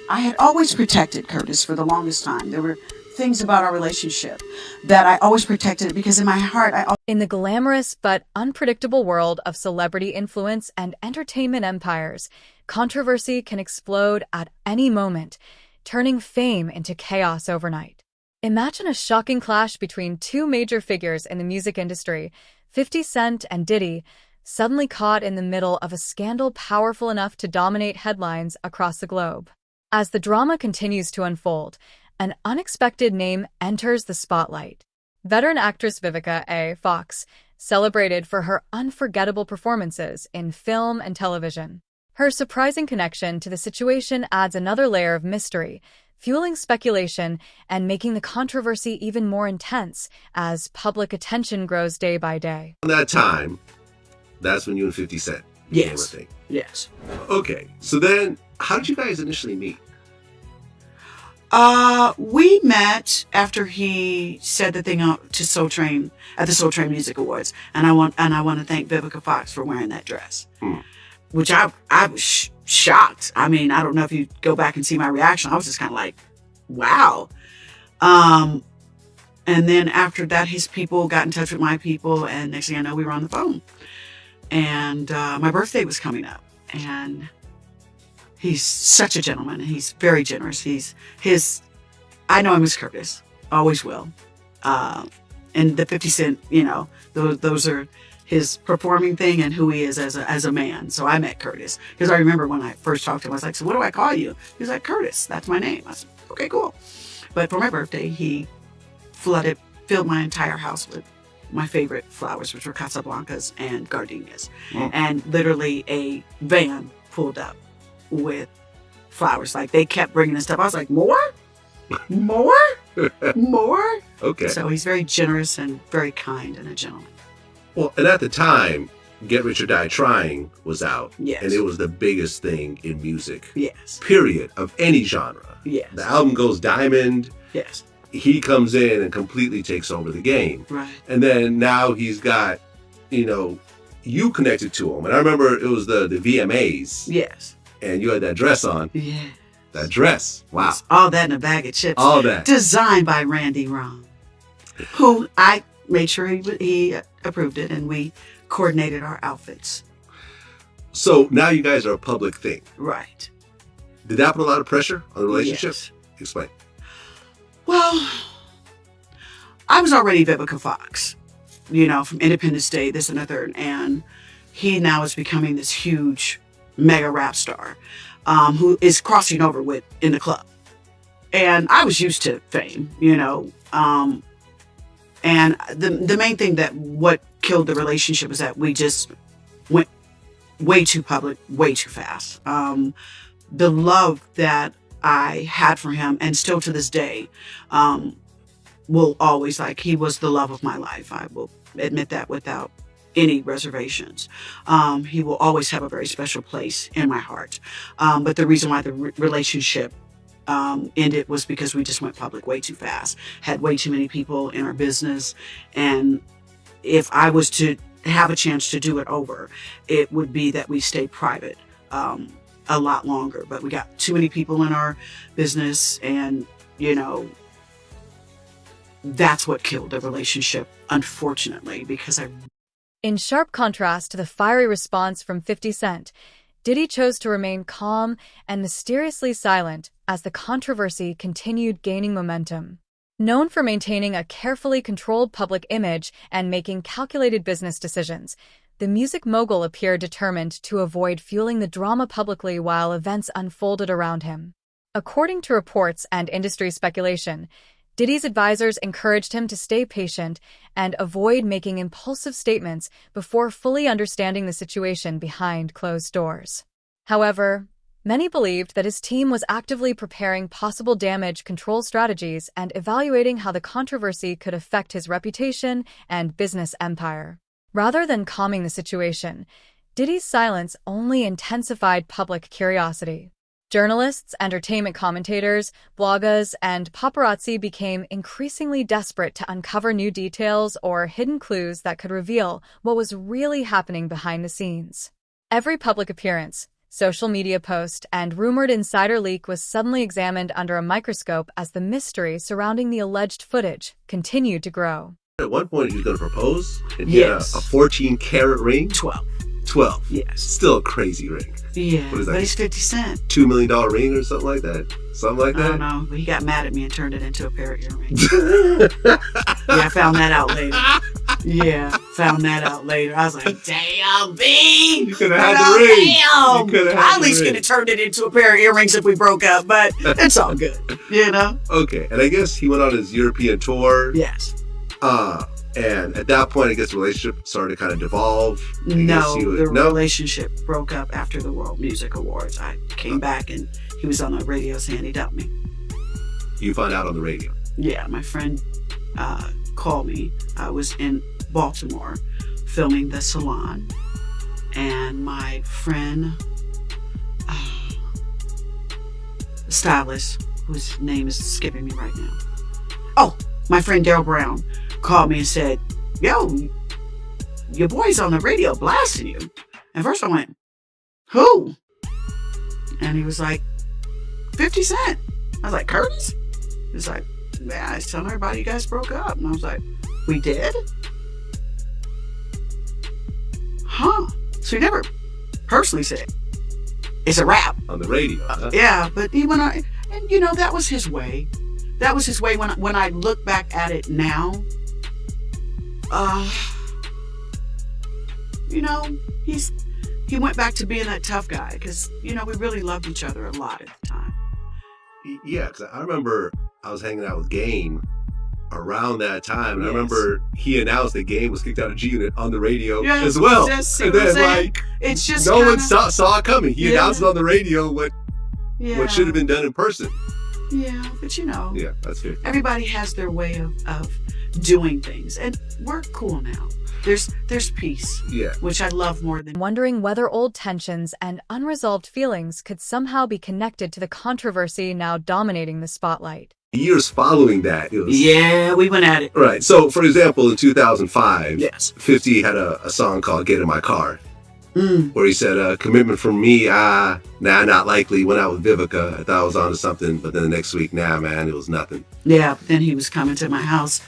I had always protected Curtis for the longest time. There were things about our relationship that I always protected because in my heart, In the glamorous but unpredictable world of celebrity influence and entertainment empires, controversy can explode at any moment, turning fame into chaos overnight. Imagine a shocking clash between two major figures in the music industry, 50 Cent and Diddy, suddenly caught in the middle of a scandal powerful enough to dominate headlines across the globe. As the drama continues to unfold, an unexpected name enters the spotlight. Veteran actress Vivica A. Fox, celebrated for her unforgettable performances in film and television. Her surprising connection to the situation adds another layer of mystery, fueling speculation and making the controversy even more intense as public attention grows day by day. That time, that's when you and 50 Cent became a thing. Yes. Okay, so then how did you guys initially meet? We met after he said the thing to Soul Train at the Soul Train Music Awards, and I want to thank Vivica Fox for wearing that dress, which I was shocked. I mean, I don't know if you go back and see my reaction. I was just kind of like, wow. And then after that, his people got in touch with my people, and next thing I know, we were on the phone. And my birthday was coming up, and he's such a gentleman. He's very generous. I know him as Curtis, always will. And the 50 Cent, those are his performing thing and who he is as a man. So I met Curtis because I remember when I first talked to him, I was like, so what do I call you? He was like, Curtis, that's my name. I said, okay, cool. But for my birthday, he filled my entire house with my favorite flowers, which were Casablancas and gardenias. And literally a van pulled up with flowers. Like, they kept bringing us stuff. I was like, more? Okay. So he's very generous and very kind and a gentleman. Well, and at the time, Get Rich or Die Trying was out. Yes. And it was the biggest thing in music. Yes. Period. Of any genre. Yes. The album goes diamond. Yes. He comes in and completely takes over the game. Right. And then now he's got, you connected to him. And I remember it was the VMAs. Yes. And you had that dress on. Yeah. That dress. Wow. All that in a bag of chips. All that. Designed by Randy Ron, who I made sure he approved it, and we coordinated our outfits. So now you guys are a public thing. Right. Did that put a lot of pressure on the relationship? Yes. Explain. Well, I was already Vivica Fox, from Independence Day, this and the third, and he now is becoming this huge mega rap star who is crossing over in the club. And I was used to fame, and the main thing what killed the relationship is that we just went way too public, way too fast. The love that I had for him, and still to this day, will always, he was the love of my life. I will admit that without any reservations. He will always have a very special place in my heart. But the reason why the relationship ended was because we just went public way too fast, had way too many people in our business. And if I was to have a chance to do it over, it would be that we stayed private a lot longer. But we got too many people in our business, and, that's what killed the relationship, unfortunately, because In sharp contrast to the fiery response from 50 Cent, Diddy chose to remain calm and mysteriously silent as the controversy continued gaining momentum. Known for maintaining a carefully controlled public image and making calculated business decisions, the music mogul appeared determined to avoid fueling the drama publicly while events unfolded around him. According to reports and industry speculation, Diddy's advisors encouraged him to stay patient and avoid making impulsive statements before fully understanding the situation behind closed doors. However, many believed that his team was actively preparing possible damage control strategies and evaluating how the controversy could affect his reputation and business empire. Rather than calming the situation, Diddy's silence only intensified public curiosity. Journalists, entertainment commentators, bloggers, and paparazzi became increasingly desperate to uncover new details or hidden clues that could reveal what was really happening behind the scenes. Every public appearance, social media post, and rumored insider leak was suddenly examined under a microscope as the mystery surrounding the alleged footage continued to grow. At one point, he was going to propose, and he had a 14-carat ring. 12. 12. Yes. Still a crazy ring. Yeah, What is that? but he's 50 Cent. $2 million ring or something like that? Something like I that? don't know, but he got mad at me and turned it into a pair of earrings. Yeah, I found that out later. Yeah, found that out later. I was like, damn, B! You could have had the ring. Damn! You could have I had at the least ring. could have turned it into a pair of earrings if we broke up, but it's all good, you know? Okay, and I guess he went on his European tour. Yes. And at that point, I guess the relationship started to kind of devolve. No, the relationship broke up after the World Music Awards. I came back and he was on the radio saying he dumped me. You found out on the radio. Yeah, my friend called me. I was in Baltimore filming The Salon, and my friend, stylist, whose name is skipping me right now. Oh, my friend Daryl Brown called me and said, yo, your boy's on the radio blasting you. And first I went, who? And he was like, 50 Cent. I was like, Curtis? He was like, yeah, I was telling everybody you guys broke up. And I was like, we did? Huh. So he never personally said, it's a wrap. On the radio. Huh? Yeah, but he went on, and you know, that was his way. That was his way. When I look back at it now, you know, he went back to being that tough guy because, you know, we really loved each other a lot at the time. Yeah, because I remember I was hanging out with Game around that time, and Yes. I remember he announced that Game was kicked out of G-Unit on the radio Yeah, as well. just, And what I'm then, saying? like, It's just no kinda, one saw it coming. He Yeah. announced it on the radio what yeah, should have been done in person. Yeah, but you know, Yeah, that's fair. everybody has their way of doing things, and we're cool now. There's peace, Yeah. which I love more than. Wondering whether old tensions and unresolved feelings could somehow be connected to the controversy now dominating the spotlight. Years following that, it was... Yeah, we went at it. Right. So, for example, in 2005, Yes. 50 had a song called Get in My Car, Mm. where he said, commitment from me, nah, not likely. Went out with Vivica. I thought I was onto something, but then the next week, nah, man, it was nothing. Yeah, but then he was coming to my house,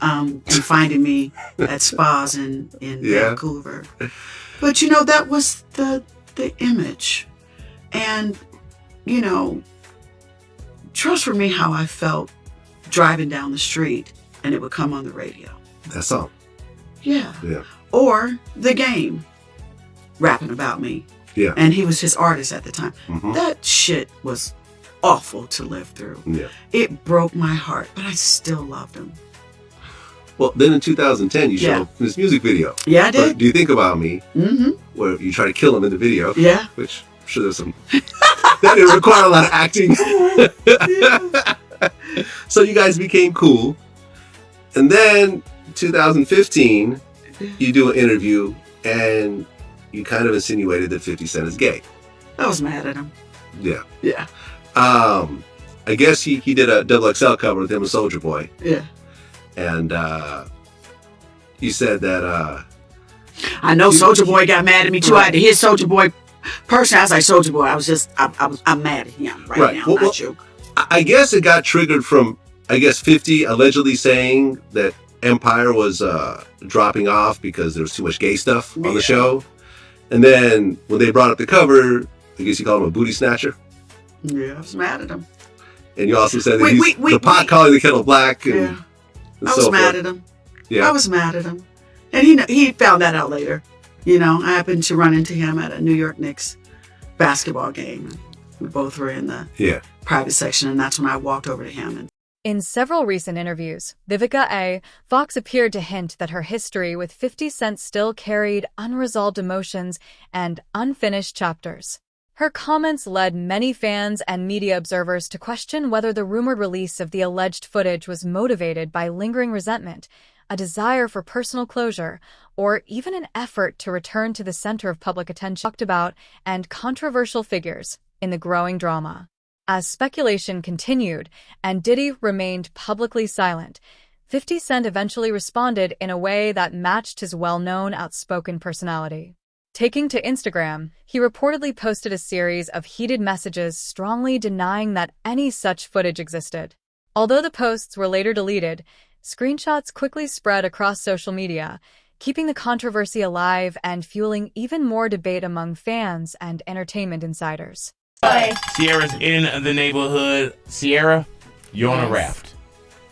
and finding me at spas in Yeah. Vancouver. But you know, that was the image, and you know, trust for me how I felt driving down the street, and it would come on the radio. That song. Yeah. Yeah. Or The Game, rapping about me. Yeah. And he was his artist at the time. Mhm. That shit was awful to live through. Yeah. It broke my heart, but I still loved him. Well, then in 2010, you Yeah. showed this music video. Yeah, I did. Do You Think About Me, Mm-hmm. where you try to kill him in the video. Yeah. Which, I'm sure there's some... that didn't require a lot of acting. So you guys became cool. And then 2015, you do an interview and you kind of insinuated that 50 Cent is gay. I was mad at him. Yeah. Yeah. I guess he did a XXL cover with him and Soulja Boy. Yeah. And you said that... I know Soulja Boy got mad at me too. I had to hit Soulja Boy personally. I was like, Soulja Boy, I'm mad at him right now, Well, not you. I guess it got triggered from, 50 allegedly saying that Empire was dropping off because there was too much gay stuff on Yeah. the show. And then when they brought up the cover, I guess you called him a booty snatcher. Yeah, I was mad at him. And you also said that Wait, the pot calling the kettle black. And, Yeah. and I was so mad forth. at him. Yeah. I was mad at him. And he found that out later. You know, I happened to run into him at a New York Knicks basketball game. We both were in the Yeah. private section, and that's when I walked over to him. And In several recent interviews, Vivica A. Fox appeared to hint that her history with 50 Cent still carried unresolved emotions and unfinished chapters. Her comments led many fans and media observers to question whether the rumored release of the alleged footage was motivated by lingering resentment, a desire for personal closure, or even an effort to return to the center of public attention talked about and controversial figures in the growing drama. As speculation continued and Diddy remained publicly silent, 50 Cent eventually responded in a way that matched his well-known outspoken personality. Taking to Instagram, he reportedly posted a series of heated messages strongly denying that any such footage existed. Although the posts were later deleted, screenshots quickly spread across social media, keeping the controversy alive and fueling even more debate among fans and entertainment insiders. Sierra's in the neighborhood. Sierra, you're on a raft.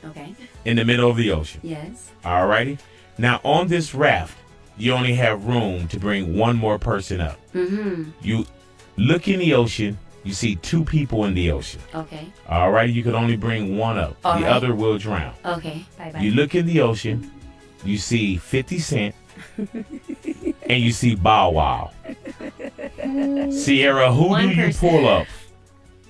Okay. In the middle of the ocean. Yes. Alrighty. Now, on this raft, you only have room to bring one more person up. Mm-hmm. You look in the ocean. You see two people in the ocean. Okay. Alrighty. You can only bring one up. All the right. other will drown. Okay. Bye-bye. You look in the ocean. You see 50 Cent. And you see Bow Wow. Sierra, who do you pull up?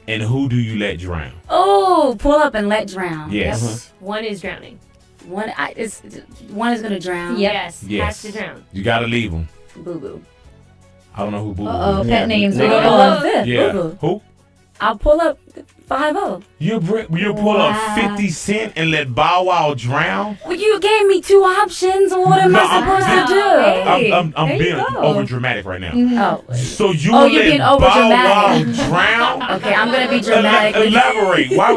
And who do you let drown? Oh, pull up and let drown. Yes. One is drowning. One is gonna drown. Yes. Yes. Has to drown. You gotta leave them. Boo boo. I don't know who Boo Boo Uh-oh, is. pet names. Boo Boo. Yeah. Boo boo. Who? I'll pull up 5-0. You pull up Wow. 50 Cent and let Bow Wow drown? Well, you gave me two options. What am I supposed to do? I'm There you being go. over dramatic right now. Oh. So you Oh, will you're let being Bow Wow overdramatic. drown? Okay, I'm gonna be dramatic. Elaborate. Why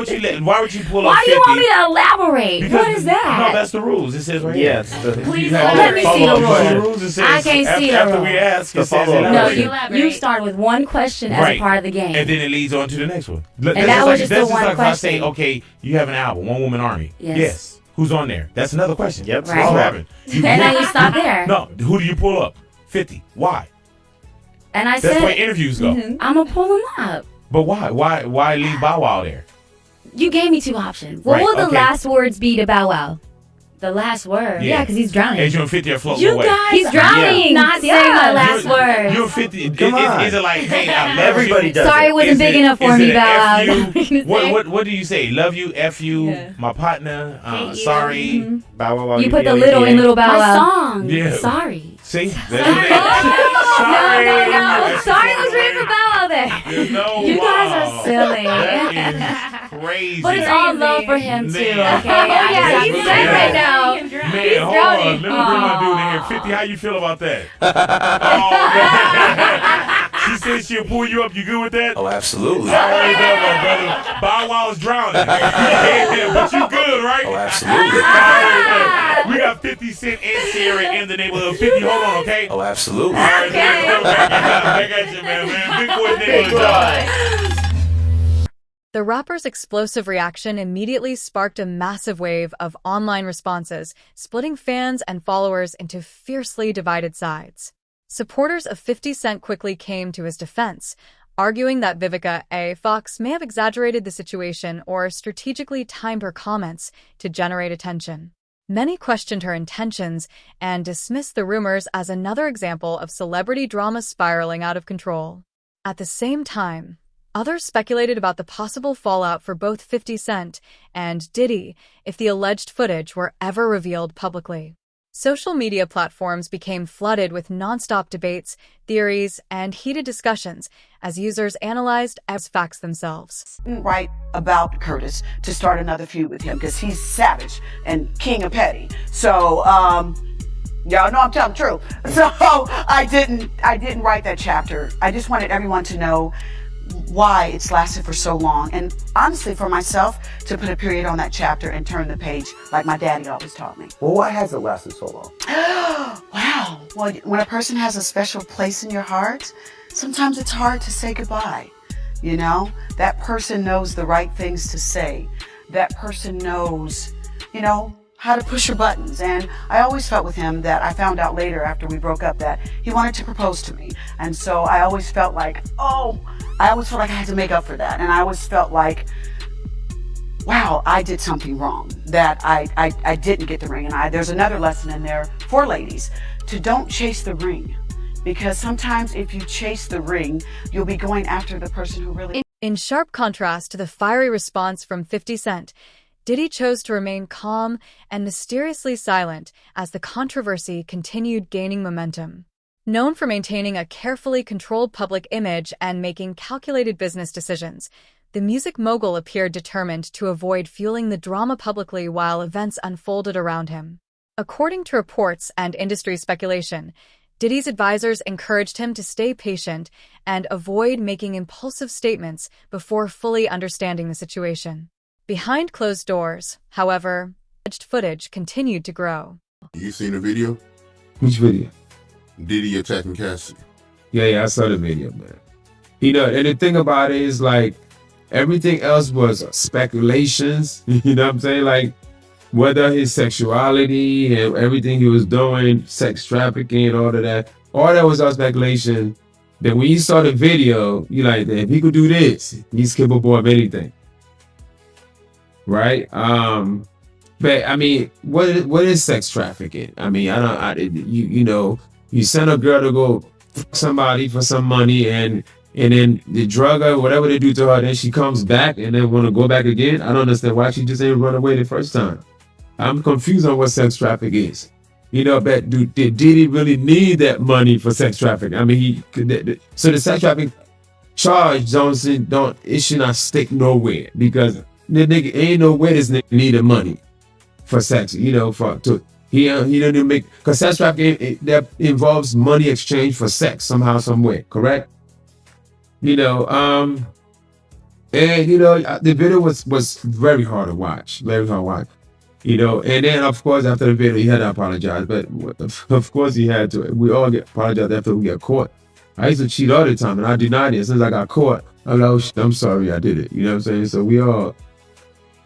would you pull up Why 50? you want me to elaborate? What is that? No, that's the rules. It says right Yes. here. Please You have let to me follow see the the rules. rules. It says I can't see the after rules. we ask, The it says follow-up. No, elaborate. you Elaborate. start with one question as Right. a part of the game. And then it leads on to the next one. And that was just the one if I say, question. okay, you have an album, One Woman Army. Yes. Who's on there? That's another question. Yep. Right. What's happening? And then you stop there. No, who do you pull up? 50. Why? And I That's where said, interviews go. I'm gonna pull him up. But why? Why leave Bow Wow there? You gave me two options. What Right, will the okay. last words be to Bow Wow? The last word. Yeah. Yeah, because he's drowning. As you and 50 are floating You away. guys He's drowning. are not Yeah. saying the last word. You're 50. Come on. Is it like, hey, I love Everybody you? does Sorry, it. it wasn't Is big it- enough for is me, it a Bow Wow. F you? Is that what you're What do you say? Love you, F you, Yeah. my partner, Hate you. sorry. Bow Wow Wow. You put the UBA, little in Little Bow My Wow. song. Yeah. Sorry. See? That's it. Sorry. No. Sorry was written for Bow Wow there. There's no You guys wow. are silly. That is crazy. But it's all love for him too, okay? Man. Oh, yeah, I he's just- sad right now. He can drown. Man, He's hold drowning. on. Let me bring my dude in here. 50, how you feel about that? Oh, man. She said she'll pull you up. You good with that? Oh, absolutely. All right, there, my brother. Bow Wow is drowning. Yeah, but you good, right? Oh, absolutely. All right, we got 50 Cent and Sierra in the neighborhood. 50, hold on, okay? Oh, absolutely. All right, back at you, man. Big boy neighborhood. The rapper's explosive reaction immediately sparked a massive wave of online responses, splitting fans and followers into fiercely divided sides. Supporters of 50 Cent quickly came to his defense, arguing that Vivica A. Fox may have exaggerated the situation or strategically timed her comments to generate attention. Many questioned her intentions and dismissed the rumors as another example of celebrity drama spiraling out of control. At the same time, others speculated about the possible fallout for both 50 Cent and Diddy if the alleged footage were ever revealed publicly. Social media platforms became flooded with nonstop debates, theories, and heated discussions as users analyzed as facts themselves. Right about Curtis to start another feud with him because he's savage and king of petty. So, y'all know I'm telling the truth. So I didn't write that chapter. I just wanted everyone to know why it's lasted for so long, and honestly for myself to put a period on that chapter and turn the page like my daddy always taught me. Well, why has it lasted so long? Wow. Well, when a person has a special place in your heart, sometimes it's hard to say goodbye. You know, that person knows the right things to say. That person knows, how to push your buttons. And I always felt with him that I found out later after we broke up that he wanted to propose to me. And so I always felt like, I had to make up for that. And I always felt like, wow, I did something wrong, that I didn't get the ring. And there's another lesson in there for ladies to don't chase the ring. Because sometimes if you chase the ring, you'll be going after the person who really... In sharp contrast to the fiery response from 50 Cent, Diddy chose to remain calm and mysteriously silent as the controversy continued gaining momentum. Known for maintaining a carefully controlled public image and making calculated business decisions, the music mogul appeared determined to avoid fueling the drama publicly while events unfolded around him. According to reports and industry speculation, Diddy's advisors encouraged him to stay patient and avoid making impulsive statements before fully understanding the situation. Behind closed doors, however, alleged footage continued to grow. You seen the video? Which video? Diddy attacking Cassidy. Yeah, I saw the video, man. You know, and the thing about it is like everything else was speculations. You know what I'm saying? Like whether his sexuality and everything he was doing, sex trafficking and all that was all speculation. Then when you saw the video, you're like, if he could do this, he's capable of anything. Right? But I mean, what is sex trafficking? I mean, you send a girl to go fuck somebody for some money and then they drug her, whatever they do to her, then she comes back and then want to go back again. I don't understand why she just ain't run away the first time. I'm confused on what sex trafficking is. You know, but did Diddy really need that money for sex trafficking? I mean, so the sex trafficking charge it should not stick nowhere because the nigga ain't no way this nigga needed money for sex. You know, he don't even make, because sex trafficking that involves money exchange for sex somehow, some way. Correct? You know, and you know the video was very hard to watch, very hard to watch. You know, and then of course after the video he had to apologize, but of course he had to. We all apologize after we get caught. I used to cheat all the time and I denied it. As soon as I got caught, I'm like, oh shit, I'm sorry I did it. You know what I'm saying? So we all.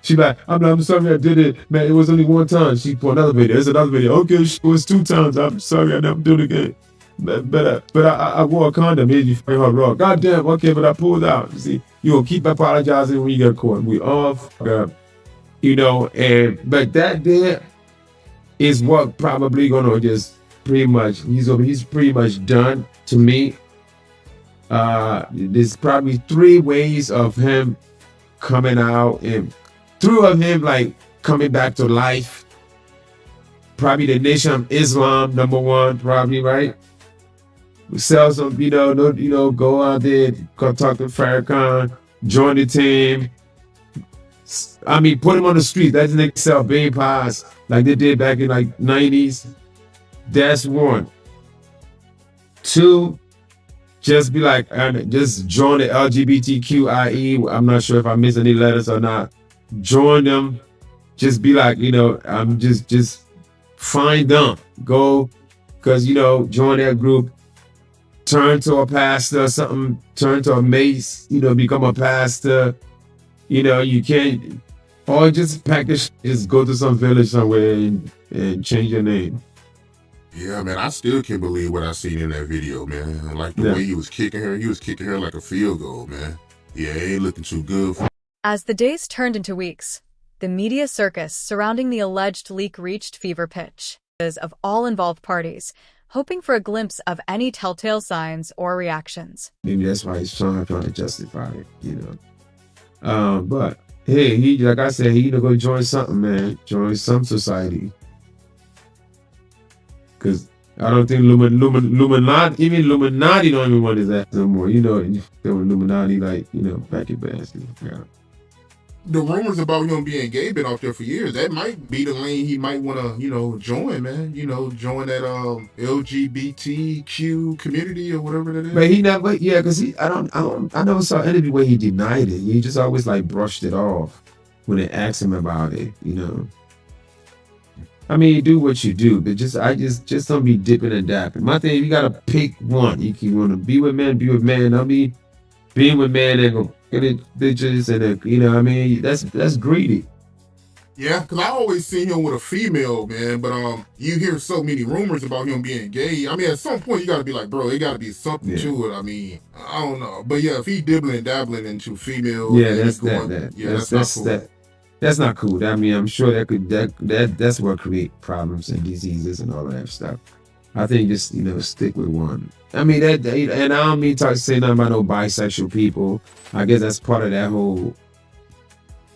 She like, I'm sorry I did it, man. It was only one time. She put another video. There's another video. Okay, it was 2 times. I'm sorry I never do it again. But I wore a condom. Made you fight her wrong. God damn. Okay, but I pulled out. You see, you will keep apologizing when you get caught. We all fuck up. You know, but that there is what probably gonna just pretty much he's pretty much done to me. There's probably 3 ways of him coming out and 2 of him like coming back to life. Probably the Nation of Islam, number 1, probably, right? Sell some, go out there, go talk to Farrakhan, join the team. I mean, put him on the street. That's nigga sell bean pies like they did back in like 90s. That's 1. 2, just be like, just join the LGBTQIE. I'm not sure if I missed any letters or not. Join them. Just be like, I'm just find them. Go, because, join that group. Turn to a pastor or something. Turn to a mace, become a pastor. You can't, or just pack this, just go to some village somewhere and change your name. Yeah, man, I still can't believe what I seen in that video, man. Like the way he was kicking her like a field goal, man. Yeah, it ain't looking too good. As the days turned into weeks, the media circus surrounding the alleged leak reached fever pitch of all involved parties, hoping for a glimpse of any telltale signs or reactions. Maybe that's why he's trying to justify it, But hey, he, like I said, he go join something, man. Join some society. Because I don't think Illuminati, even Illuminati don't even want his ass no more. Illuminati, like, back in basket. Yeah. The rumors about him being gay been out there for years. That might be the lane he might want to, join, man. Join that LGBTQ community or whatever that is. But he never, because I never saw any way he denied it. He just always like brushed it off when they asked him about it, I mean, you do what you do, but just don't be dipping and dapping. My thing, you gotta pick one. You want to be with men, be with men. I mean, being with men and go get it bitches and that's greedy. Yeah, because I always seen him with a female, man. But you hear so many rumors about him being gay. I mean, at some point you gotta be like, bro, it gotta be something to it. I mean, I don't know, but yeah, if he dabbling into female, that's not cool. That's not cool. I mean, I'm sure that's what create problems and diseases and all of that stuff. I think just stick with one. I mean and I don't mean to say nothing about no bisexual people. I guess that's part of that whole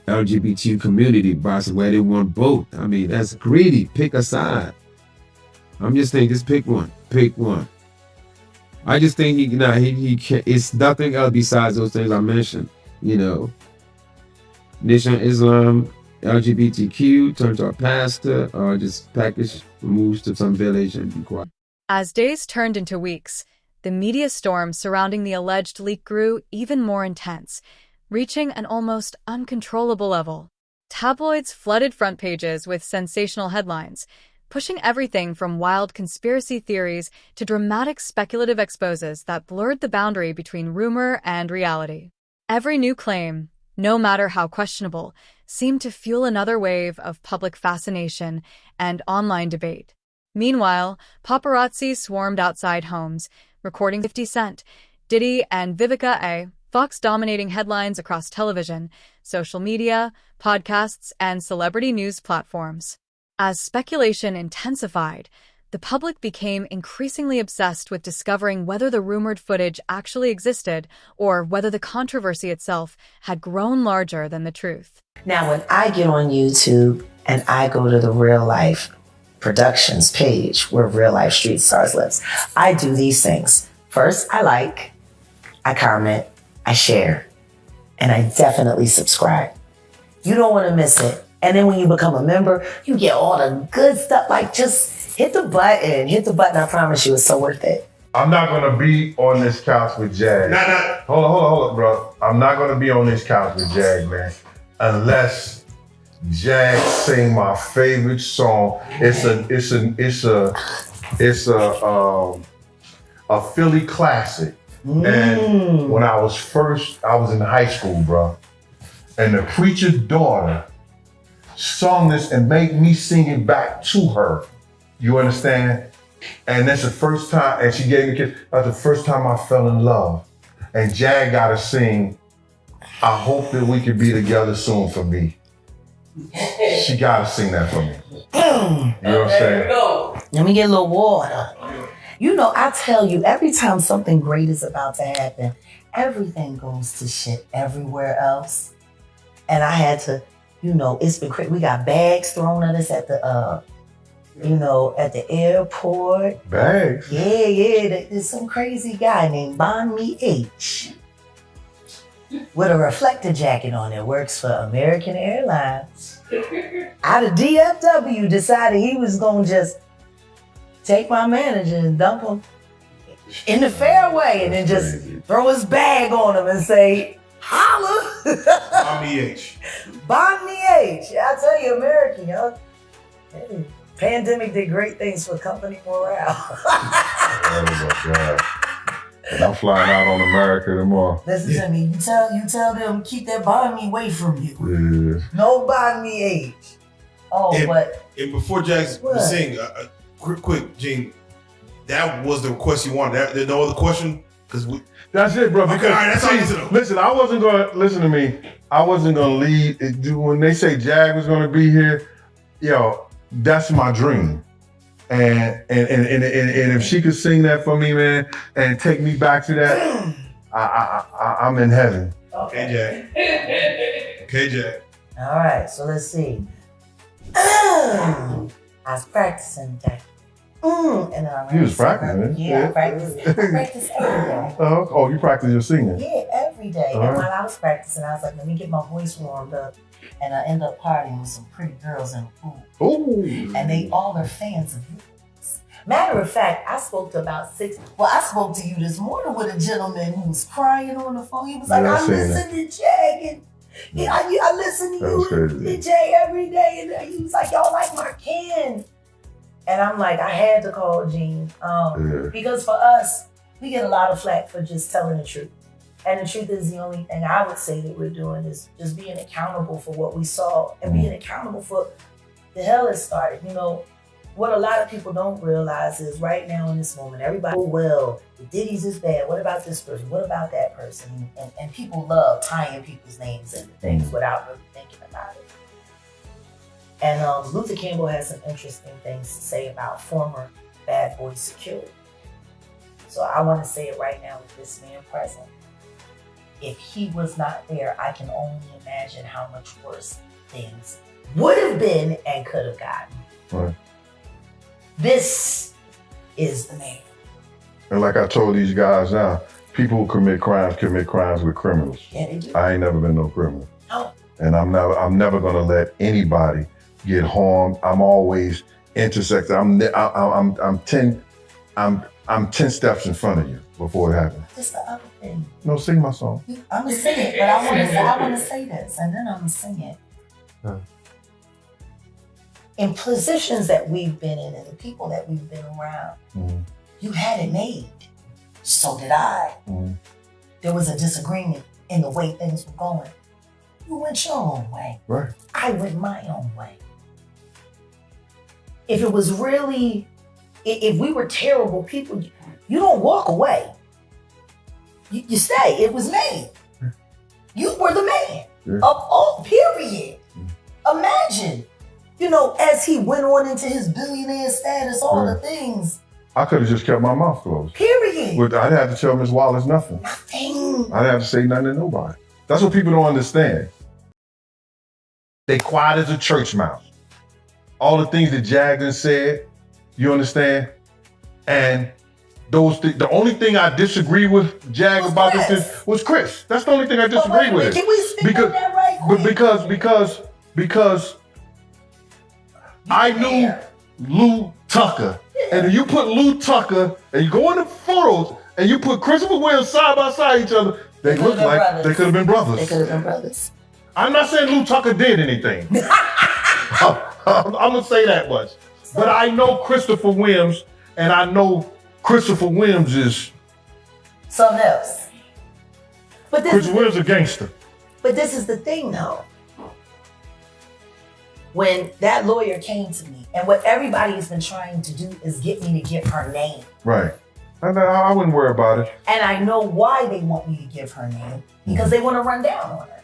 LGBT community, where they want both. I mean, that's greedy. Pick a side. I'm just saying, just pick one. Pick one. I just think he can't. It's nothing else besides those things I mentioned. Nation of Islam, LGBTQ, turn to a pastor, or just package, moves to some village and be quiet. As days turned into weeks, the media storm surrounding the alleged leak grew even more intense, reaching an almost uncontrollable level. Tabloids flooded front pages with sensational headlines, pushing everything from wild conspiracy theories to dramatic speculative exposes that blurred the boundary between rumor and reality. Every new claim, no matter how questionable, seemed to fuel another wave of public fascination and online debate. Meanwhile, paparazzi swarmed outside homes, recording 50 Cent, Diddy, and Vivica A. Fox dominating headlines across television, social media, podcasts, and celebrity news platforms. As speculation intensified, the public became increasingly obsessed with discovering whether the rumored footage actually existed or whether the controversy itself had grown larger than the truth. Now, when I get on YouTube and I go to the Real Life Productions page where Real Life Street Stars lives, I do these things. First, I like, I comment, I share, and I definitely subscribe. You don't want to miss it. And then when you become a member, you get all the good stuff. Like, just hit the button. Hit the button. I promise you, it's so worth it. I'm not going to be on this couch with Jag. Hold on, bro. I'm not going to be on this couch with Jag, man, unless Jag sing my favorite song. It's a Philly classic. And when I was in high school, bro, and the preacher's daughter sung this and made me sing it back to her. You understand? And that's the first time, and she gave me a kiss. That's the first time I fell in love. And Jag gotta sing, I hope that we could be together soon for me. She gotta sing that for me. You know what I'm saying? Let me get a little water. You know, I tell you, every time something great is about to happen, everything goes to shit everywhere else. And I had to, you know, it's been crazy. We got bags thrown at us at the, at the airport. Bags? Yeah. There's some crazy guy named Bon Me H with a reflector jacket on it. Works for American Airlines. Out of DFW, decided he was going to just take my manager and dump him in the fairway and then just throw his bag on him and say, holla. Bon Me H. Bon Me H. I tell you, American, yo. Hey, pandemic did great things for company morale. Oh my God. And I'm flying out on America tomorrow. Listen to me. You tell them keep that Bon Me away from you. Yeah. No Bon Me H. Oh, but and before Jackson was saying, quick, Gene, that was the request you wanted. There's no other question? That's it, bro. Okay, all right, that's all you need to know. Listen, I wasn't going to, listen to me. I wasn't going to leave. When they say Jag was going to be here, yo, that's my dream. And if she could sing that for me, man, and take me back to that, I'm in heaven. Okay, Jag. Okay, Jag. All right, so let's see. I was practicing that. And then I You was practicing it? Yeah, I practiced every day. Oh, you practice your singing? Yeah, every day. And while I was practicing, I was like, let me get my voice warmed up. And I end up partying with some pretty girls in the pool. Ooh. And they all are fans of yours. Matter of fact, I spoke to about 6. Well, I spoke to you this morning with a gentleman who was crying on the phone. He was like, I listen to Jag and I listen to you and Jay every day. And he was like, y'all like my Ken. And I'm like, I had to call Gene. Because for us, we get a lot of flack for just telling the truth. And the truth is the only thing I would say that we're doing is just being accountable for what we saw and being accountable for the hell it started. You know, what a lot of people don't realize is right now in this moment, everybody, oh, well, the Diddy's is bad. What about this person? What about that person? And people love tying people's names into things without really thinking about it. And Luther Campbell has some interesting things to say about former bad boy security. So I want to say it right now with this man present. If he was not there, I can only imagine how much worse things would have been and could have gotten. Right. This is the man. And like I told these guys now, people who commit crimes with criminals. Yeah, they do. I ain't never been no criminal. No. And I'm never gonna let anybody get harmed. I'm always intersected. I'm I'm 10 steps in front of you before it happens. That's the other thing. No, sing my song. I'm gonna sing it, but I want to say this, and then I'm gonna sing it. Huh. In positions that we've been in, and the people that we've been around, you had it made. So did I. There was a disagreement in the way things were going. You went your own way. Right. I went my own way. If it was really, if we were terrible people, you don't walk away. You stay. It was made. You were the man of all, period. Imagine, as he went on into his billionaire status, all the things. I could have just kept my mouth closed. Period. But I'd have to tell Miss Wallace nothing. Nothing. I'd have to say nothing to nobody. That's what people don't understand. They quiet as a church mouse. All the things that Jagger said, you understand? And the only thing I disagree with Jag about this was Chris. That's the only thing I disagree with. Can we speak on that right quick? Because I knew Lou Tucker. And if you put Lou Tucker and you go in the photos and you put Christopher Williams side by side each other, they look like brothers. They could have been brothers. They could have been brothers. I'm not saying Lou Tucker did anything. I'm gonna say that much. But I know Christopher Williams, and I know Christopher Williams is something else. But Christopher Williams a gangster. But this is the thing, though. When that lawyer came to me, and what everybody has been trying to do is get me to give her name. Right. I wouldn't worry about it. And I know why they want me to give her name, because they want to run down on her.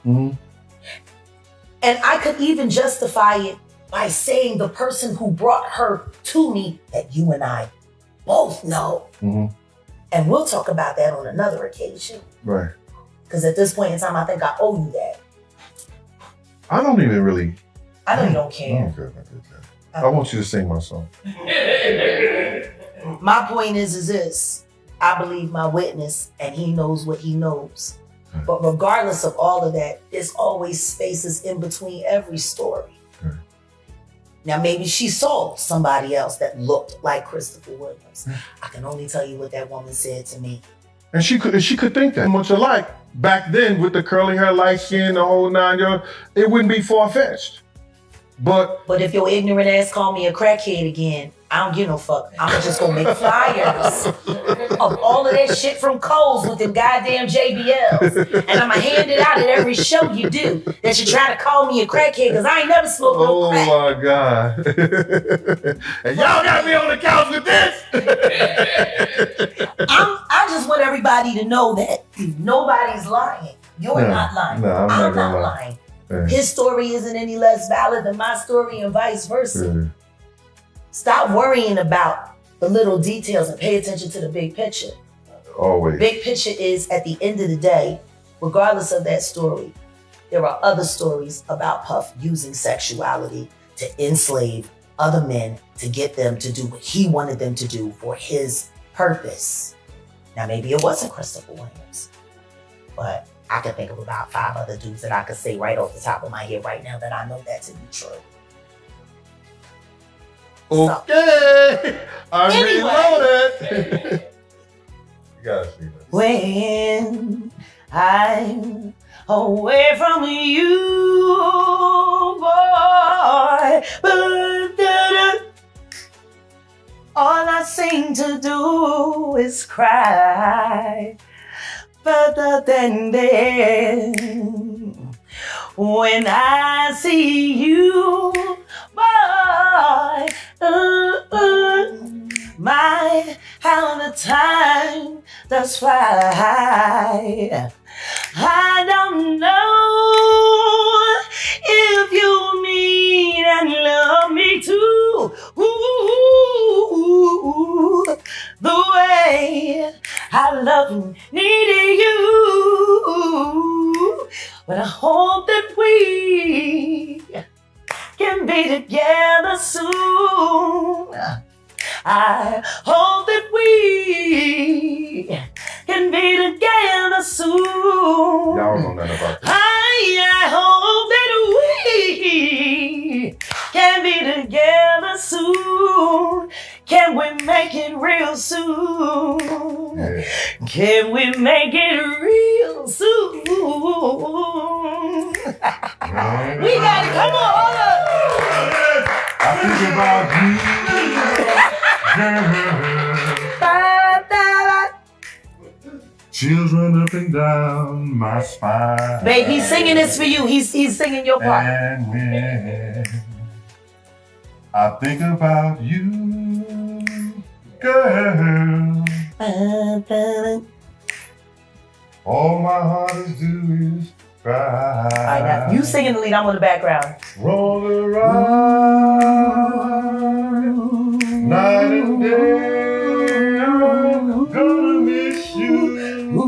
And I could even justify it by saying the person who brought her to me that you and I both know. And we'll talk about that on another occasion. Right. Because at this point in time, I think I owe you that. I don't even really. I know you don't care. I want you to sing my song. My point is this. I believe my witness, and he knows what he knows. But regardless of all of that, there's always spaces in between every story. Now, maybe she saw somebody else that looked like Christopher Williams. I can only tell you what that woman said to me. And she could think that much alike. Back then, with the curly hair, light skin, the whole 9 yards, it wouldn't be far-fetched. But if your ignorant ass call me a crackhead again, I don't give no fuck. I'm just gonna make flyers of all of that shit from Kohl's with them goddamn JBLs. And I'm gonna hand it out at every show you do that you try to call me a crackhead, because I ain't never smoked no crack. Oh my God. And y'all got me on the couch with this. I just want everybody to know that nobody's lying. You're not lying. No, I'm not lying. His story isn't any less valid than my story, and vice versa. Stop worrying about the little details and pay attention to the big picture. Always. Big picture is, at the end of the day, regardless of that story, there are other stories about Puff using sexuality to enslave other men to get them to do what he wanted them to do for his purpose. Now, maybe it wasn't Christopher Williams, but I can think of about 5 other dudes that I could say right off the top of my head right now that I know that to be true. Okay. Anyway. Reloaded. You gotta see that. When I'm away from you, boy, all I seem to do is cry. Further than then, when I see you, boy, my, how the time does fly. I don't know if you need and love me too. Ooh, the way I love and needed you. But I hope that we can be together soon. I hope that we can be together soon. Y'all don't know nothing about that. I hope that we can be together soon. Can we make it real soon? Yeah. Can we make it real soon? We got it. Come on, hold up. I think about you, girl. Chills run up and down my spine. Babe, he's singing this for you. He's singing your part. And when I think about you, girl, all my heart is do is cry. All right, now, you singing the lead. I'm on the background. Roll around night and day.